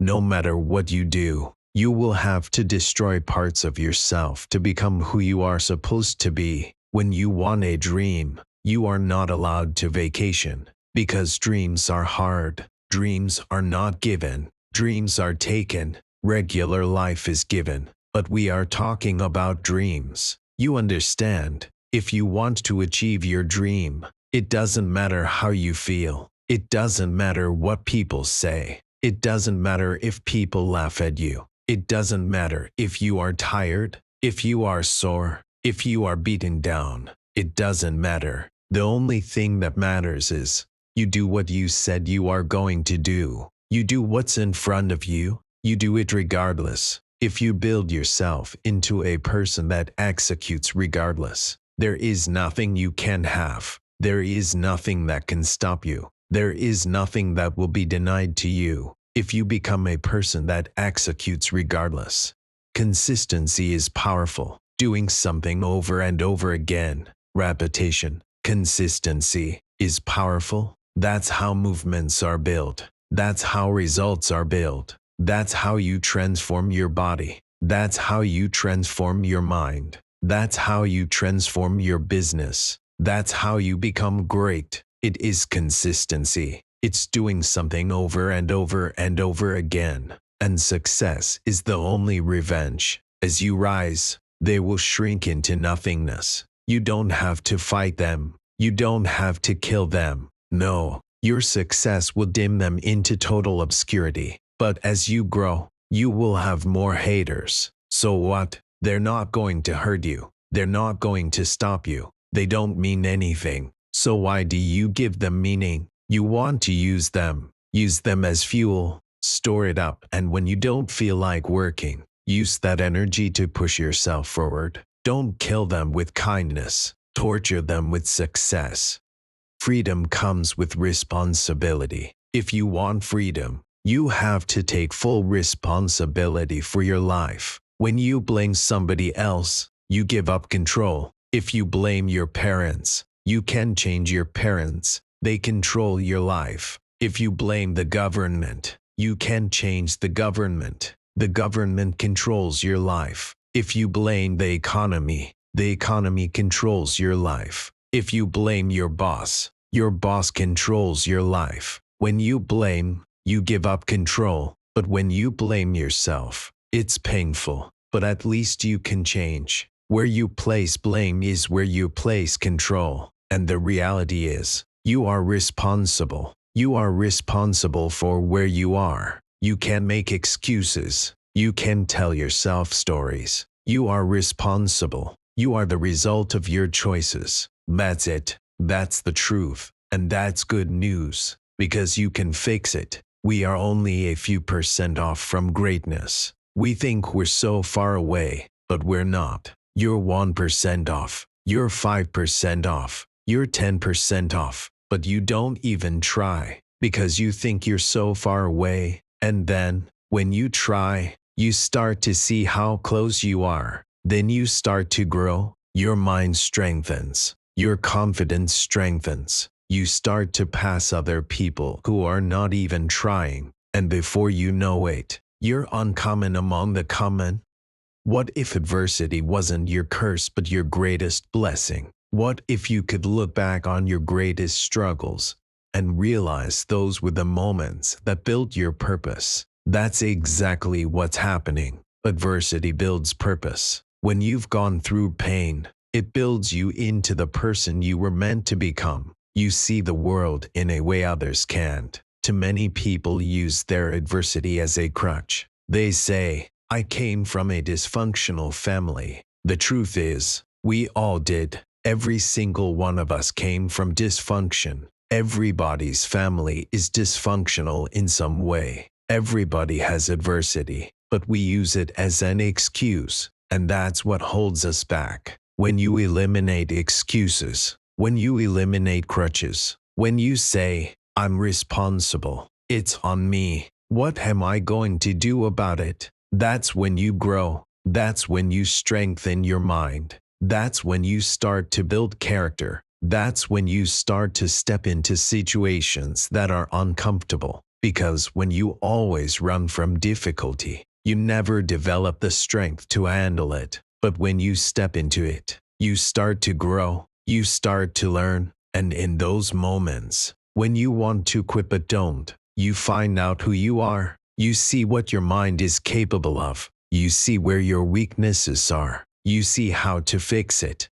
No matter what you do, you will have to destroy parts of yourself to become who you are supposed to be. When you want a dream, you are not allowed to vacation, because dreams are hard. Dreams are not given. Dreams are taken. Regular life is given. But we are talking about dreams. You understand? If you want to achieve your dream, it doesn't matter how you feel. It doesn't matter what people say. It doesn't matter if people laugh at you. It doesn't matter if you are tired, if you are sore, if you are beaten down. It doesn't matter. The only thing that matters is you do what you said you are going to do. You do what's in front of you. You do it regardless. If you build yourself into a person that executes regardless, there is nothing you can have. There is nothing that can stop you. There is nothing that will be denied to you if you become a person that executes regardless. Consistency is powerful. Doing something over and over again. Repetition. Consistency is powerful. That's how movements are built. That's how results are built. That's how you transform your body. That's how you transform your mind. That's how you transform your business. That's how you become great. It is consistency. It's doing something over and over and over again. And success is the only revenge. As you rise, they will shrink into nothingness. You don't have to fight them. You don't have to kill them. No, your success will dim them into total obscurity. But as you grow, you will have more haters. So what? They're not going to hurt you. They're not going to stop you. They don't mean anything. So why do you give them meaning? You want to use them. Use them as fuel. Store it up, and when you don't feel like working, use that energy to push yourself forward. Don't kill them with kindness. Torture them with success. Freedom comes with responsibility. If you want freedom, you have to take full responsibility for your life. When you blame somebody else, you give up control. If you blame your parents, you can change your parents. They control your life. If you blame the government, you can change the government. The government controls your life. If you blame the economy controls your life. If you blame your boss controls your life. When you blame, you give up control. But when you blame yourself, it's painful. But at least you can change. Where you place blame is where you place control. And the reality is, you are responsible. You are responsible for where you are. You can make excuses. You can tell yourself stories. You are responsible. You are the result of your choices. That's it. That's the truth. And that's good news. Because you can fix it. We are only a few % off from greatness. We think we're so far away, but we're not. You're 1% off. You're 5% off. You're 10% off. But you don't even try, because you think you're so far away. And then, when you try, you start to see how close you are. Then you start to grow. Your mind strengthens. Your confidence strengthens. You start to pass other people who are not even trying. And before you know it, you're uncommon among the common. What if adversity wasn't your curse but your greatest blessing? What if you could look back on your greatest struggles and realize those were the moments that built your purpose? That's exactly what's happening. Adversity builds purpose. When you've gone through pain, it builds you into the person you were meant to become. You see the world in a way others can't. Too many people use their adversity as a crutch. They say, I came from a dysfunctional family. The truth is, we all did. Every single one of us came from dysfunction. Everybody's family is dysfunctional in some way. Everybody has adversity, but we use it as an excuse, and that's what holds us back. When you eliminate excuses, when you eliminate crutches, when you say, I'm responsible, it's on me, what am I going to do about it? That's when you grow. That's when you strengthen your mind. That's when you start to build character. That's when you start to step into situations that are uncomfortable. Because when you always run from difficulty, you never develop the strength to handle it. But when you step into it, you start to grow, you start to learn, and in those moments, when you want to quit but don't, you find out who you are. You see what your mind is capable of. You see where your weaknesses are. You see how to fix it.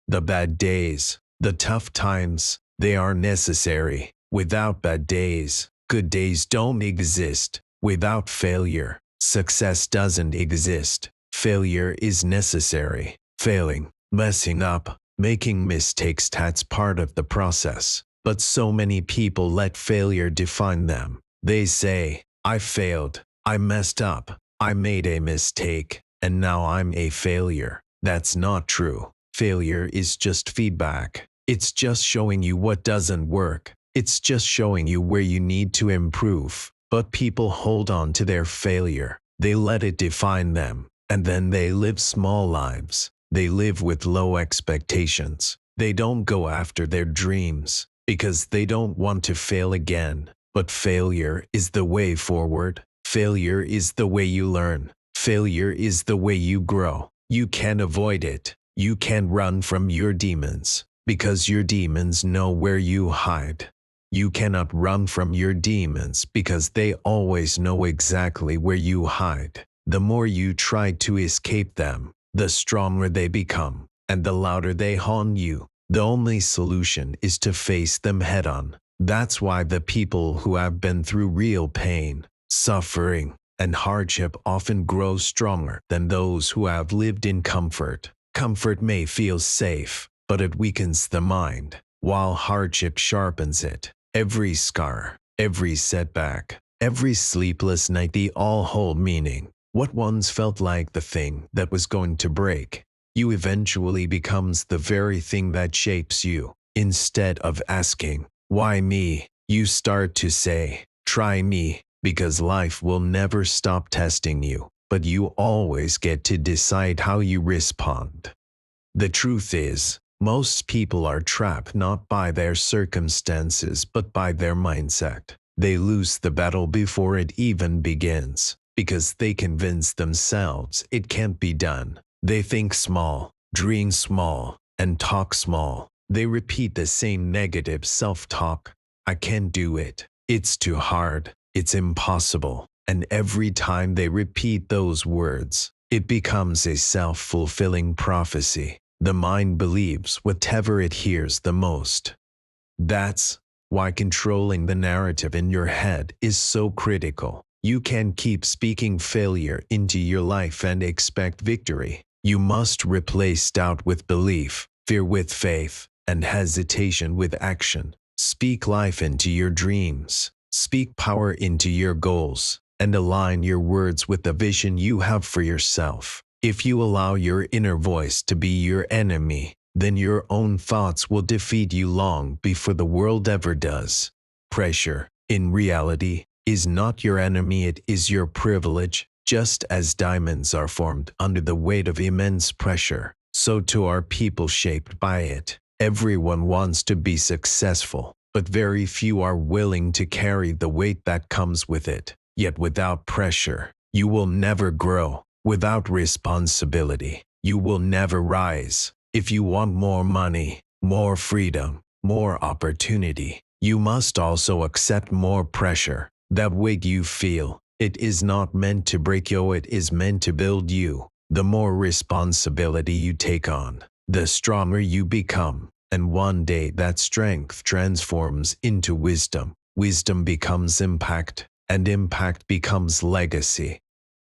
The bad days, the tough times, they are necessary. Without bad days, good days don't exist. Without failure, success doesn't exist. Failure is necessary. Failing, messing up, making mistakes, that's part of the process. But so many people let failure define them. They say, I failed, I messed up, I made a mistake, and now I'm a failure. That's not true. Failure is just feedback. It's just showing you what doesn't work. It's just showing you where you need to improve. But people hold on to their failure. They let it define them. And then they live small lives. They live with low expectations. They don't go after their dreams because they don't want to fail again. But failure is the way forward. Failure is the way you learn. Failure is the way you grow. You can't avoid it. You can't run from your demons because your demons know where you hide. You cannot run from your demons because they always know exactly where you hide. The more you try to escape them, the stronger they become, and the louder they haunt you. The only solution is to face them head on. That's why the people who have been through real pain, suffering, and hardship often grow stronger than those who have lived in comfort. Comfort may feel safe, but it weakens the mind, while hardship sharpens it. Every scar, every setback, every sleepless night, they all hold meaning. What once felt like the thing that was going to break you eventually becomes the very thing that shapes you. Instead of asking, why me? You start to say, try me, because life will never stop testing you, but you always get to decide how you respond. The truth is, most people are trapped not by their circumstances but by their mindset. They lose the battle before it even begins, because they convince themselves it can't be done. They think small, dream small, and talk small. They repeat the same negative self-talk. I can't do it. It's too hard. It's impossible. And every time they repeat those words, it becomes a self-fulfilling prophecy. The mind believes whatever it hears the most. That's why controlling the narrative in your head is so critical. You can't keep speaking failure into your life and expect victory. You must replace doubt with belief, fear with faith, and hesitation with action. Speak life into your dreams. Speak power into your goals, and align your words with the vision you have for yourself. If you allow your inner voice to be your enemy, then your own thoughts will defeat you long before the world ever does. Pressure, in reality, is not your enemy, it is your privilege. Just as diamonds are formed under the weight of immense pressure, so too are people shaped by it. Everyone wants to be successful, but very few are willing to carry the weight that comes with it. Yet without pressure, you will never grow. Without responsibility, you will never rise. If you want more money, more freedom, more opportunity, you must also accept more pressure. That weight you feel, it is not meant to break you, it is meant to build you. The more responsibility you take on, the stronger you become. And one day that strength transforms into wisdom. Wisdom becomes impact, and impact becomes legacy.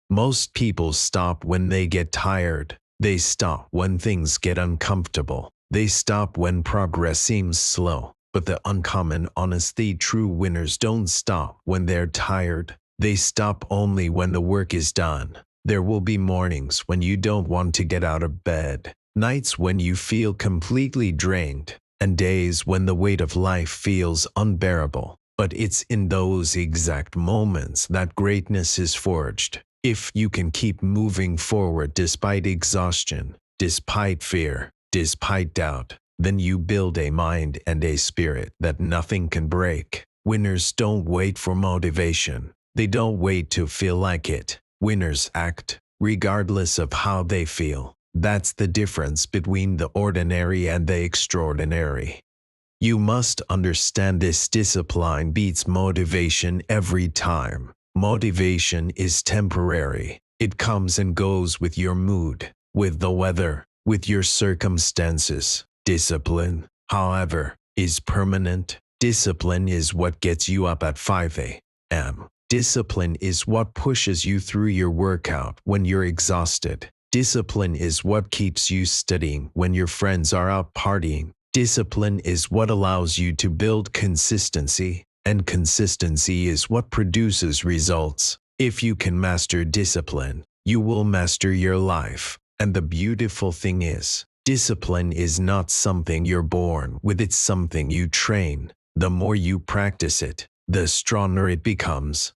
Most people stop when they get tired. They stop when things get uncomfortable. They stop when progress seems slow. But the uncommon, honestly true winners don't stop when they're tired. They stop only when the work is done. There will be mornings when you don't want to get out of bed, nights when you feel completely drained, and days when the weight of life feels unbearable. But it's in those exact moments that greatness is forged. If you can keep moving forward despite exhaustion, despite fear, despite doubt, then you build a mind and a spirit that nothing can break. Winners don't wait for motivation. They don't wait to feel like it. Winners act, regardless of how they feel. That's the difference between the ordinary and the extraordinary. You must understand this: discipline beats motivation every time. Motivation is temporary. It comes and goes with your mood, with the weather, with your circumstances. Discipline, however, is permanent. Discipline is what gets you up at 5 a.m. Discipline is what pushes you through your workout when you're exhausted. Discipline is what keeps you studying when your friends are out partying. Discipline is what allows you to build consistency, and consistency is what produces results. If you can master discipline, you will master your life. And the beautiful thing is, discipline is not something you're born with, it's something you train. The more you practice it, the stronger it becomes.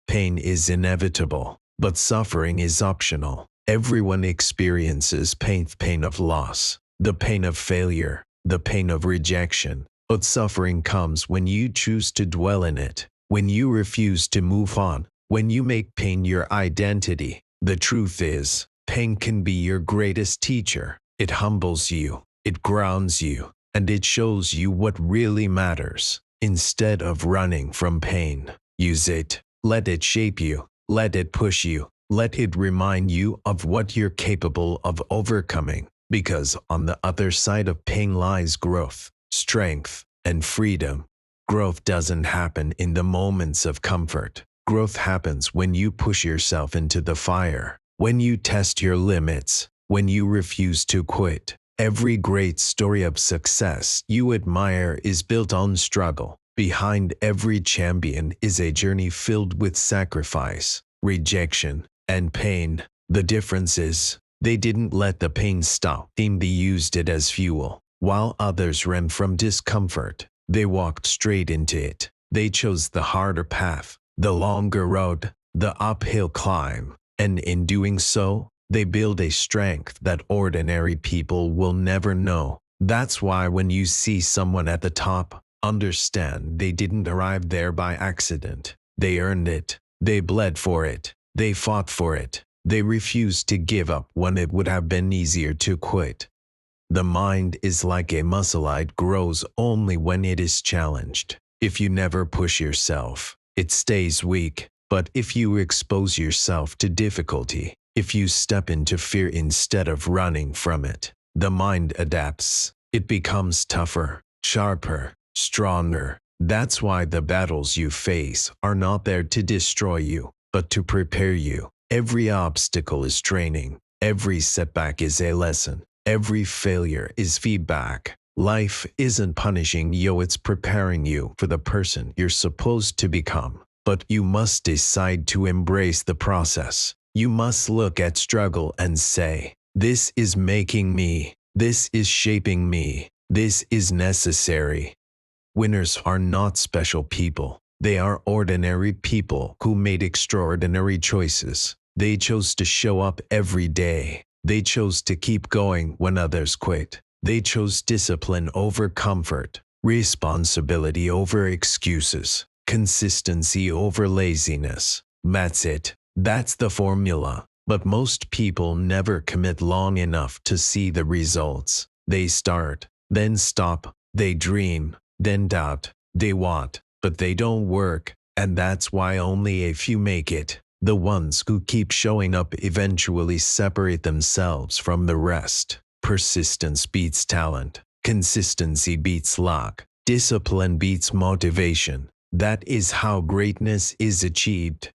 Pain is inevitable, but suffering is optional. Everyone experiences pain of loss, the pain of failure, the pain of rejection. But suffering comes when you choose to dwell in it, when you refuse to move on, when you make pain your identity. The truth is, pain can be your greatest teacher. It humbles you, it grounds you, and it shows you what really matters. Instead of running from pain, use it. Let it shape you. Let it push you. Let it remind you of what you're capable of overcoming. Because on the other side of pain lies growth, strength, and freedom. Growth doesn't happen in the moments of comfort. Growth happens when you push yourself into the fire, when you test your limits, when you refuse to quit. Every great story of success you admire is built on struggle. Behind every champion is a journey filled with sacrifice, rejection, and pain. The difference is, they didn't let the pain stop them, they used it as fuel. While others ran from discomfort, they walked straight into it. They chose the harder path, the longer road, the uphill climb, and in doing so, they build a strength that ordinary people will never know. That's why when you see someone at the top, understand they didn't arrive there by accident. They earned it. They bled for it. They fought for it. They refused to give up when it would have been easier to quit. The mind is like a muscle, it grows only when it is challenged. If you never push yourself, it stays weak. But if you expose yourself to difficulty, if you step into fear instead of running from it, the mind adapts. It becomes tougher, sharper, stronger. That's why the battles you face are not there to destroy you, but to prepare you. Every obstacle is training. Every setback is a lesson. Every failure is feedback. Life isn't punishing you, it's preparing you for the person you're supposed to become. But you must decide to embrace the process. You must look at struggle and say, this is making me. This is shaping me. This is necessary. Winners are not special people. They are ordinary people who made extraordinary choices. They chose to show up every day. They chose to keep going when others quit. They chose discipline over comfort, responsibility over excuses, consistency over laziness. That's it. That's the formula. But most people never commit long enough to see the results. They start, then stop. They dream, then doubt. They want, but they don't work. And that's why only a few make it. The ones who keep showing up eventually separate themselves from the rest. Persistence beats talent. Consistency beats luck. Discipline beats motivation. That is how greatness is achieved.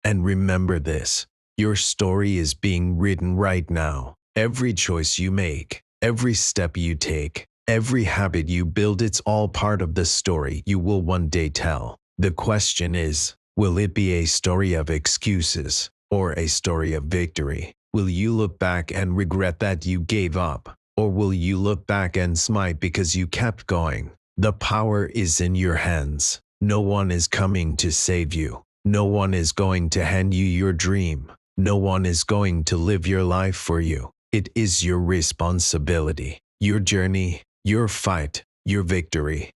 And remember this, your story is being written right now. Every choice you make, every step you take, every habit you build, it's all part of the story you will one day tell. The question is, will it be a story of excuses or a story of victory? Will you look back and regret that you gave up? Or will you look back and smile because you kept going? The power is in your hands. No one is coming to save you. No one is going to hand you your dream. No one is going to live your life for you. It is your responsibility, your journey, your fight, your victory.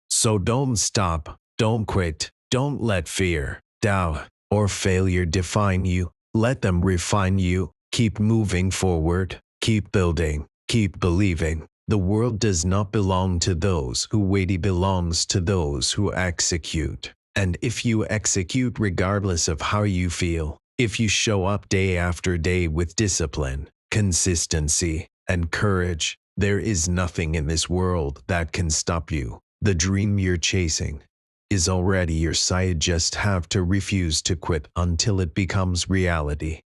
So don't stop. Don't quit. Don't let fear, doubt, or failure define you. Let them refine you. Keep moving forward. Keep building. Keep believing. The world does not belong to those who wait, it belongs to those who execute. And if you execute regardless of how you feel, if you show up day after day with discipline, consistency, and courage, there is nothing in this world that can stop you. The dream you're chasing is already your sight. Just have to refuse to quit until it becomes reality.